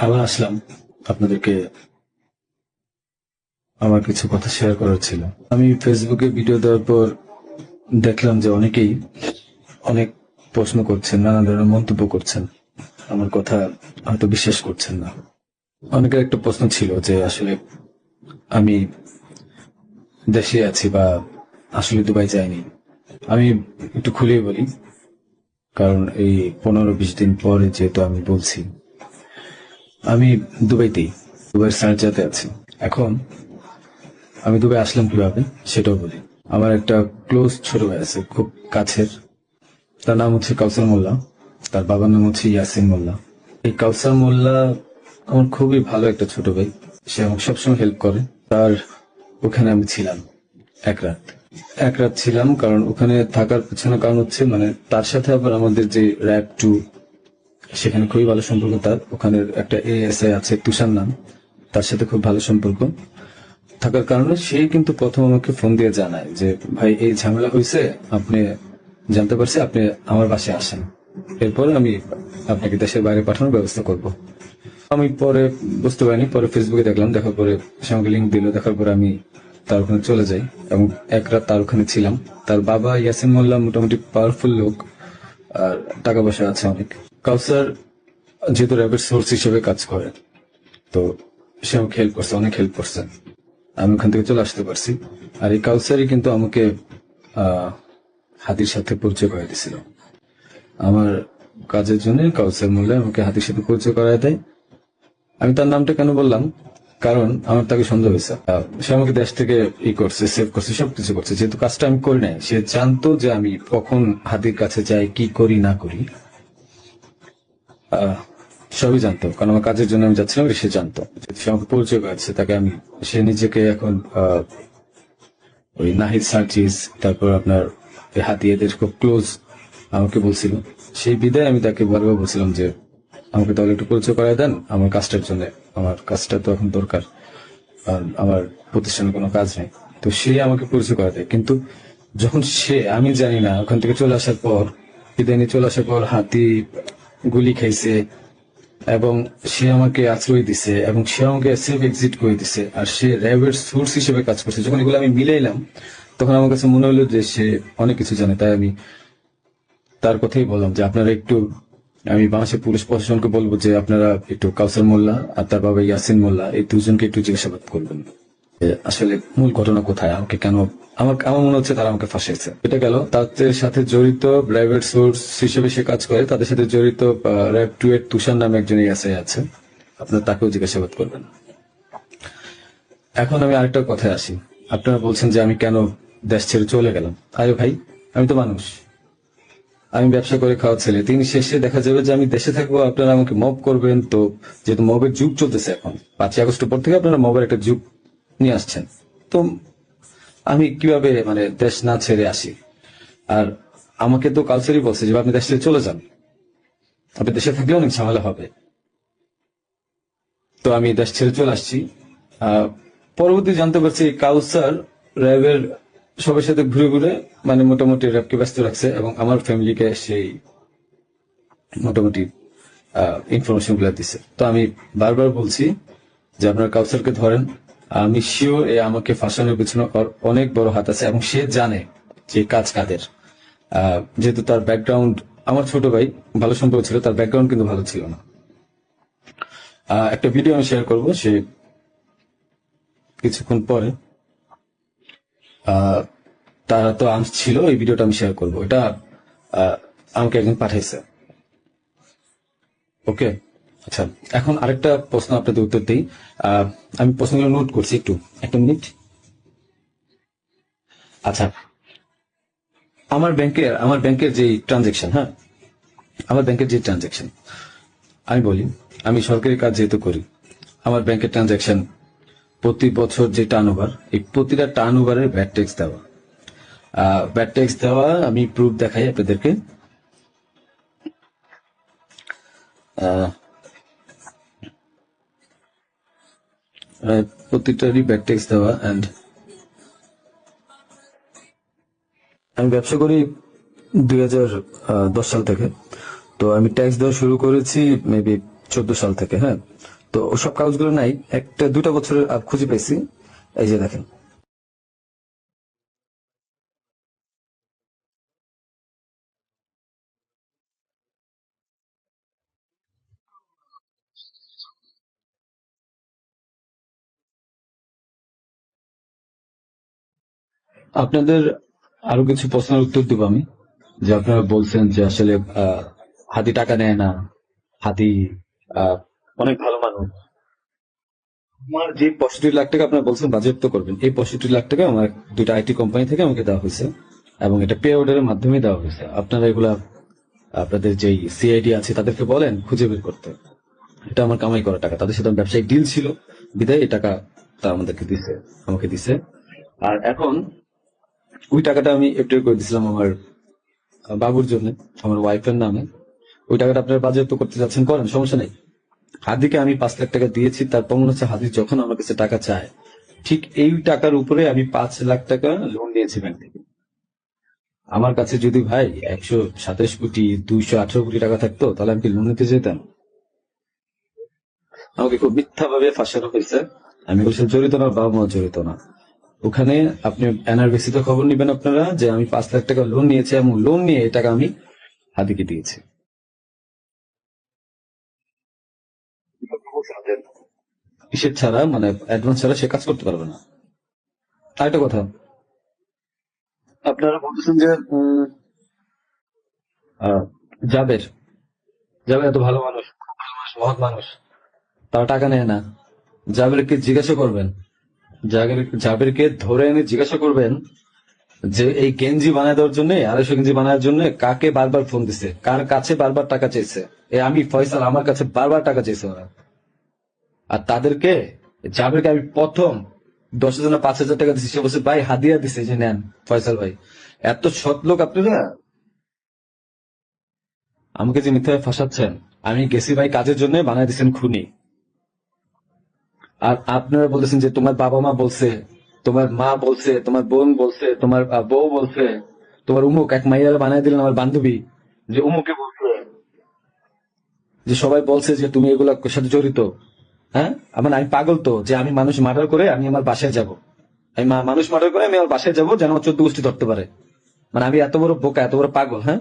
আবার আসলাম আপনাদেরকে আমার কিছু কথা শেয়ার করার ছিল। আমি ফেসবুকে ভিডিও দেওয়ার পর দেখলাম যে অনেকেই অনেক প্রশ্ন করছেন, নানা ধরনের মন্তব্য করছেন, আমার কথা হয়তো বিশ্বাস করছেন না। অনেকের একটা প্রশ্ন ছিল যে আসলে আমি দেশে আছি বা আসলে দুবাই যাইনি। আমি একটু খুলেই বলি, কারণ এই 15-20 দিন পরে যেহেতু আমি বলছি, আমি দুবাইয়ের সার্জাতে আছি। এখন আমি দুবাই আসলাম কিভাবে সেটাও বলি। আমার একটা ক্লোজ ছোট ভাই আছে, খুব কাছের। তার নাম হচ্ছে কাউসার মোল্লা, তার বাবার নাম হচ্ছে ইয়াসিন মোল্লা। এই কাউসার মোল্লা আমার খুবই ভালো একটা ছোট ভাই, সে আমাকে সবসময় হেল্প করে। তার ওখানে আমি ছিলাম এক রাত। এক রাত ছিলাম, কারণ ওখানে থাকার পেছনে কারণ হচ্ছে মানে তার সাথে আবার আমাদের যে র্যাব 2, সেখানে খুবই ভালো সম্পর্ক। তার ওখানের একটা এএসআই আছে তুষার নাম, তার সাথে খুব ভালো সম্পর্ক থাকার কারণে সে কিন্তু প্রথম আমাকে ফোন দিয়ে জানায় যে ভাই এই ঝামেলা হয়েছে, আপনি জানতে পারছি, আপনি আমার বাসায় আসেন, এরপরে আমি আপনাকে দেশের বাইরে পাঠানোর ব্যবস্থা করব। আমি পরে বুঝতে পারিনি, পরে ফেসবুকে দেখলাম, দেখার পরে সে আমাকে লিঙ্ক দিল, দেখার পরে আমি তার ওখানে চলে যাই এবং এক রাত তার ওখানে ছিলাম। তার বাবা ইয়াসিন মোল্লা মোটামুটি পাওয়ারফুল লোক, আর টাকা পয়সা আছে অনেক। কাউসার যেহেতু র্যাবের সোর্স হিসেবে কাজ করে, তো সে আমাকে হেল্প করছে, অনেক হেল্প করছে, আমি ওখান থেকে চলে আসতে পারছি। আর এই কাউসারই কিন্তু আমাকে হাতির সাথে পরিচয় করাই দিছিল। আমার কাজের জন্য কাউসার মোল্লা আমাকে হাতির সাথে পরিচয় করায় দেয়। আমি তার নামটা কেন বললাম, কারণ আমার তাকে সন্দেহ হয়েছে। সে আমাকে দেশ থেকে করছে, সেভ করছে, সবকিছু করছে। যেহেতু কাজটা আমি করি নাই, সে জানতো যে আমি কখন হাতির কাছে যাই, কি করি না করি, সবই জানতো, কারণ আমার কাজের জন্য আমি যাচ্ছিলাম, সে জানতো। সে আমাকে পরিচয় করেছে, তাকে আমি, সে নিজেকে এখন ওই নাহিদ সার্জিস, তারপর আপনার হাতি, এদের খুব ক্লোজ আমাকে বলছিল। সেই বিদায় আমি তাকে বারবার বলছিলাম যে আমাকে তাহলে একটু পরিচয় করায় দেন আমার কাজটার জন্য, আমার কাজটা তো এখন দরকার, কারণ আমার প্রতিষ্ঠানে কোনো কাজ নেই। তো সে আমাকে পরিচয় করা দেয়, কিন্তু যখন সে, আমি জানি না, ওখান থেকে চলে আসার পর, বিদায় নিয়ে চলে আসার পর হাতি গুলি খাইছে এবং সে আমাকে আশ্রয় দিছে এবং সে আমাকে সেফ এক্সিট করে দিছে, আর সে র্যাবের সোর্স হিসেবে কাজ করছে। যখন এগুলো আমি মিলাইলাম, তখন আমার কাছে মনে হলো যে সে অনেক কিছু জানে। তাই আমি তার কথাই বললাম যে আপনারা একটু, আমি বাংলাদেশের পুলিশ প্রশাসনকে বলবো যে আপনারা একটু কাউসার মোল্লা আর তার বাবা ইয়াসিন মোল্লা, এই দুজনকে একটু জিজ্ঞাসাবাদ করবেন আসলে মূল ঘটনা কোথায়, আমাকে কেন, আমার মনে হচ্ছে তারা আমাকে ফাঁসিয়েছে। এটা গেল, তাদের সাথে জড়িত প্রাইভেট সোর্স হিসেবে সে কাজ করে, তাদের সাথে জড়িত র্যাব 2 এর তুষার নামে একজন এসআই আছে, আপনারা তাকেও জিজ্ঞাসাবাদ করবেন। এখন আমি আরেকটা কথায় আসি। আপনারা বলছেন যে আমি কেন দেশ ছেড়ে চলে গেলাম। আরে ভাই, আমি তো মানুষ, আমি ব্যবসা করে খাওয়া ছেলে। দিন শেষে দেখা যাবে যে আমি দেশে থাকবো, আপনারা আমাকে মব করবেন। তো যেহেতু মবের যুগ চলতেছে এখন, 5ই আগস্টের পর থেকে আপনারা মবের একটা যুগ নিয়ে আসছেন, তো আমি কিভাবে মানে দেশ না ছেড়ে আসি? আর আমাকে তো কালচারই বলছে যে আপনি দেশ ছেড়ে চলে যান, আপনি দেশে থাকলে অনেক ঝামেলা হবে। তো আমি দেশ ছেড়ে চলে আসছি। আহ, পরবর্তী জানতে পারছি কাউসার র্যাবের সবার সাথে ঘুরে ঘুরে মানে মোটামুটি র্যাবকে ব্যস্ত রাখছে এবং আমার ফ্যামিলিকে সেই মোটামুটি ইনফরমেশন গুলা দিছে। তো আমি বারবার বলছি যে আপনার কাউসারকে ধরেন, আমি শিওর এ আমাকে ফাঁসানোর পিছনে ওর অনেক বড় হাত আছে এবং সে জানে যে কাজ কাদের। যেহেতু তার ব্যাকগ্রাউন্ড, আমার ছোট ভাই ভালো সম্পর্ক ছিল, তার ব্যাকগ্রাউন্ড কিন্তু ভালো ছিল না। একটা ভিডিও আমি শেয়ার করবো, সে কিছুক্ষণ পরে, আহ, তারা তো ছিল, এই ভিডিওটা আমি শেয়ার করবো। এটা আহ, আমাকে একজন পাঠাইছে। ওকে, আচ্ছা। এখন আরেকটা প্রশ্ন আপনাদের উত্তর দিই। আহ, আমি প্রশ্নগুলো নোট করছি, একটু একটা মিনিট। আচ্ছা, আমার ব্যাংকের যে ট্রানজেকশন, হ্যাঁ, আমার ব্যাংকের যে ট্রানজেকশন, আমি বলি, আমি সরকারি কাজ যেহেতু করি, আমার ব্যাংকের ট্রানজেকশন প্রতি বছর যে টার্ন ওভার, এই প্রতিটা টার্ন ওভারের ভ্যাট ট্যাক্স দেওয়া। ভ্যাট ট্যাক্স দেওয়া আমি প্রুফ দেখাই আপনাদেরকে। আহ, প্রতিটারই ভ্যাট ট্যাক্স দেওয়া। অ্যান্ড আমি ব্যবসা করি 2010 সাল থেকে। তো আমি ট্যাক্স দেওয়া শুরু করেছি মেবি 2014 সাল থেকে। হ্যাঁ, তো ওসব কাগজগুলো নাই, একটা দুটা বছরের খুঁজে পাইছি। এই যে দেখেন। আপনাদের আরো কিছু প্রশ্নের উত্তর দিব আমি। যে আপনারা বলছেন যে আসলে আহ, হাদি টাকা নেয় না, হাদি আহ, অনেক ভালো মানুষ। আমার যে 65 লাখ টাকা আপনারা বলছেন বাজেয়াপ্ত করবেন, এই 65 লাখ টাকা আমার দুইটা আইটি কোম্পানি থেকে আমাকে দেওয়া হয়েছে, এবং এটা পে অর্ডারের মাধ্যমে দেওয়া হয়েছে। আপনারা এগুলা আপনাদের যেই সিআইডি আছে তাদেরকে বলেন খুঁজে বের করতে। এটা আমার কামাই করা টাকা, তাদের সাথে আমার ব্যবসায়িক ডিল ছিল, বিধায় এই টাকা তা আমাদেরকে দিছে, আমাকে দিছে। আর এখন ওই টাকাটা আমি এফডিআর করে দিছিলাম আমার বাবুর জন্য, আমার ওয়াইফের নামে। ওই টাকাটা আপনারা বাজেয়াপ্ত করতে যাচ্ছেন, করেন, সমস্যা নেই। হাদিকে আমি 5 লাখ টাকা দিয়েছি, তার প্রমাণ হচ্ছে হাদি যখন আমার কাছে টাকা চায়, ঠিক এই টাকার উপরে আমি 5 লাখ টাকা লোন নিয়েছি ব্যাংক থেকে। আমার কাছে যদি ভাই 127 কোটি 218 কোটি টাকা থাকতো, তাহলে আমি কি লোন নিতে যেতাম? আমাকে খুব মিথ্যা ভাবে ফাঁসানো হয়েছে। আমি বলছি জড়িত না, বাবা মা জড়িত না। ওখানে আপনি এনআরবিসিতে খবর নিবেন আপনারা, যে আমি 5 লাখ টাকা লোন নিয়েছি, এবং লোন নিয়ে এই টাকা আমি হাদিকে দিয়েছি। কিসের ছাড়া, মানে অ্যাডভান্স ছাড়া সে কাজ করতে পারবে না। আরেকটা কথা, আপনারা বলতেছেন যে আহ, জাবের জাবের এত ভালো মানুষ, খুব ভালো মানুষ, মহৎ মানুষ, তারা টাকা নেয় না। জাবেরকে জিজ্ঞাসা করবেন, জাবেরকে ধরে এনে জিজ্ঞাসা করবেন যে এই গেঞ্জি বানায় দেওয়ার জন্য, 250 গেঞ্জি বানানোর জন্য কাকে বারবার ফোন দিছে, কার কাছে বারবার টাকা চেয়েছে। আমি ফয়সাল, আমার কাছে বারবার টাকা চেয়েছে ওরা। আর তাদেরকে, জাবেরকে আমি প্রথম 10,000 না 5,000 টাকা দিচ্ছি, সে বলছে ভাই হাদিয়া দিছে, যে নেন ফয়সাল ভাই। এত সৎ লোক আপনারা। আমাকে যে মিথ্যায় ফাঁসাচ্ছেন, আমি গেছি ভাই কাজের জন্য, বানায় দিচ্ছেন খুনি। আর আপনারা বলতেছেন যে তোমার বাবা মা বলছে, তোমার মা বলছে, তোমার বোন বলছে, তোমার বউ বলছে, তোমার উমুক এক মাইয়ারা বানায় দিলেন আমার বান্ধবী, যে উমুকে বলছে, যে সবাই বলছে যে তুমি এগুলা সাথে জড়িত। হ্যাঁ, আমার আমি পাগল তো, যে আমি মানুষ মার্ডার করে আমি আমার বাসায় যাব। আমি মানুষ মার্ডার করে আমি আমার বাসায় যাব, যেন আমার 14 গোষ্ঠী ধরতে পারে। মানে আমি এত বড় বোকা, এত বড় পাগল? হ্যাঁ,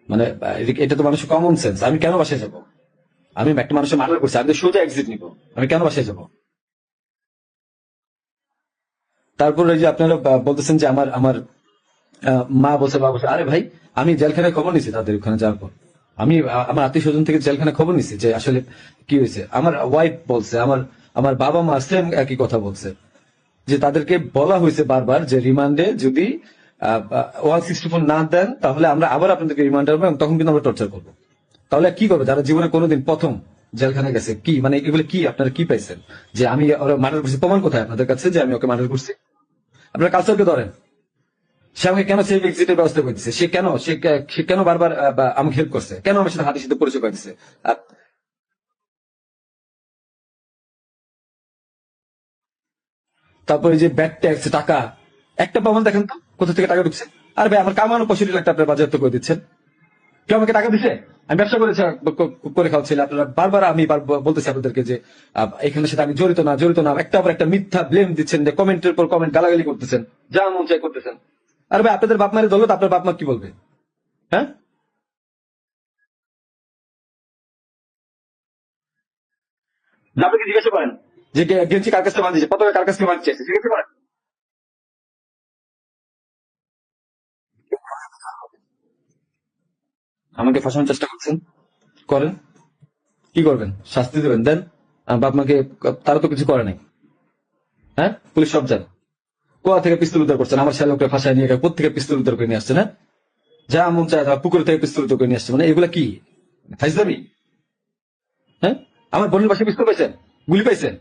মানে এটা তো মানুষের কমন সেন্স। আমি কেন বাসায় যাব? আমি একটা মানুষের মার্ডার করছি, আমি তো সোজা এক্সিট নিব। আমি কেন বাসায় যাব? তারপর এই যে আপনারা বলতেছেন যে আমার আমার মা বলছে, বাবা বলছে, আরে ভাই, আমি জেলখানায় খবর নিছি তাদের ওখানে যাওয়ার পর। আমি আমার আত্মীয় স্বজন থেকে জেলখানায় খবর নিছি যে আসলে কি হয়েছে। আমার ওয়াইফ বলছে, আমার আমার বাবা মা সেম একই কথা বলছে, যে তাদেরকে বলা হয়েছে বারবার যে রিমান্ডে যদি 164 না দেন, তাহলে আমরা আবার আপনাদেরকে রিমান্ড আনবো, এবং তখন কিন্তু আমরা টর্চার করবো। তাহলে কি করবে যারা জীবনে কোনোদিন প্রথম জেলখানায় গেছে? কি মানে এগুলো কি আপনারা কি পাইছেন? যে আমি ওরা মার্ডার করছি, প্রমাণ কোথায় আপনাদের কাছে যে আমি ওকে মার্ডার করছি? আপনারা কালচারকে ধরেন। সে আমাকে কেন সেফ এক্সিটের ব্যবস্থা করে দিচ্ছে? সে কেন বারবার আমাকে হেল্প করছে? কেন আমার সাথে হাতের সাথে পরিচয় করে দিচ্ছে? আর তারপরে যে ব্যাড ট্যাক্স টাকা, একটা প্রমাণ দেখেন তো কোথা থেকে টাকা ঢুকছে? আর ভাই, আমার কামানো 65 লাখ টাকা আপনার বাজেয়াপ্ত করে দিচ্ছেন। কেউ আমাকে টাকা দিছে? আমি ব্যবসা করেছি, করে খাওয়াচ্ছি আপনারা। বারবার আমি বলতেছি আপনাদেরকে যে এখানের সাথে আমি জড়িত না, জড়িত না, একটা পর একটা মিথ্যা ব্লেম দিচ্ছেন, যে কমেন্টের পর কমেন্ট গালাগালি করতেছেন, যা মন চাই করতেছেন। আর ভাই, আপনাদের বাপ মায়ের দৌলত, আপনার বাপ মা কি বলবে? হ্যাঁ, আপনাকে জিজ্ঞাসা করেন যে গেঞ্জি কার কাছে বাঁধিয়েছে, পতাকা কার কাছে বাঁধিয়েছে, জিজ্ঞাসা করেন। আমাকে ফাঁসানোর চেষ্টা করছেন, করেন। কি করবেন? শাস্তি দেবেন, দেন। বাপ মাকে, তারা তো কিছু করে নাই। হ্যাঁ, পুলিশ সব জানে। কোথা থেকে পিস্তল উদ্ধার করছেন? আমার শ্যালককে ফাঁসায় নিয়ে কোথা থেকে পিস্তল উদ্ধার করে নিয়ে আসছেন? হ্যাঁ, যা মন চায় তা পুকুর থেকে পিস্তল উদ্ধার করে নিয়ে আসছে, মানে এগুলা কি ফাইজলামি? হ্যাঁ, আমার বোনের পাশে পিস্তল পাইছেন, গুলি পাইছেন।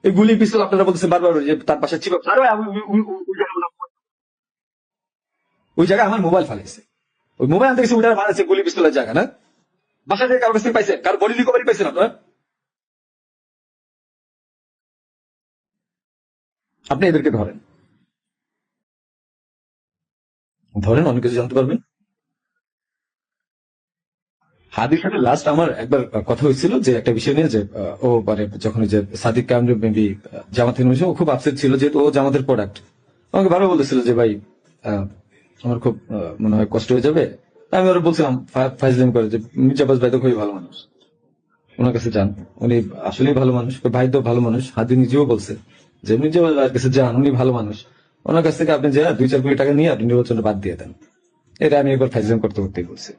এই গুলি পিস্তল আপনারা বলতেছেন বারবার যে তার পাশে ছিল। আরে ভাই, ওই জায়গায় আমার মোবাইল ফালাইছে, ওই মোবাইল আনতে গেছে, ওইটা বানাইছে গুলি পিস্তলের জায়গা না। বাসা থেকে কারো কাছ থেকে পাইছেন? কারো বডি রিকভারি পাইছেন আপনারা? আপনি এদেরকে ধরেন, ধরেন, অনেক কিছু জানতে পারবেন। হাদির সাথে লাস্ট আমার একবার কথা হয়েছিল যে একটা বিষয় নিয়ে যে ও মানে যখন ওই যে সাদিক কামরু মেবি জামাতের নিয়ে ও খুব আপসেট ছিল যেহেতু ও জামাতের প্রোডাক্ট আমাকে বারবার বলতেছিল যে ভাই আহ, আমার খুব মনে হয় কষ্ট হয়ে যাবে। আমি ওরা বলছিলাম ফাইজলাম করে যে মির্জা আব্বাস ভাই তো খুবই ভালো মানুষ, ওনার কাছে যান, উনি আসলেই ভালো মানুষ, ওর ভাই তো ভালো মানুষ, হাদি নিজেও বলছে যে মির্জা আব্বাস ভাইয়ের কাছে যান, উনি ভালো মানুষ, ওনার কাছ থেকে আপনি যে 2-4 কোটি টাকা নিয়ে আপনি নির্বাচনটা বাদ দিয়ে দেন। এটা আমি একবার ফাইজলাম করতে করতেই বলছি।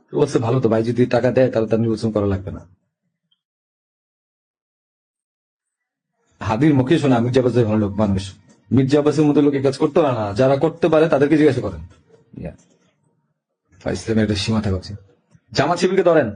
তো বলছে ভালো তো, ভাই যদি টাকা দেয় তাহলে তার নির্বাচন করা লাগবে না। হাদির মুখে শোনা মির্জা আব্বাস ভাই ভালো লোক মানুষ, মির্জা আব্বাসের মতো লোক এই কাজ করতে পারে না, যারা করতে পারে তাদেরকে জিজ্ঞাসা করেন। ফাইজলামের একটা সীমা থাকা উচিত। জামাত শিবিরকে ধরেন,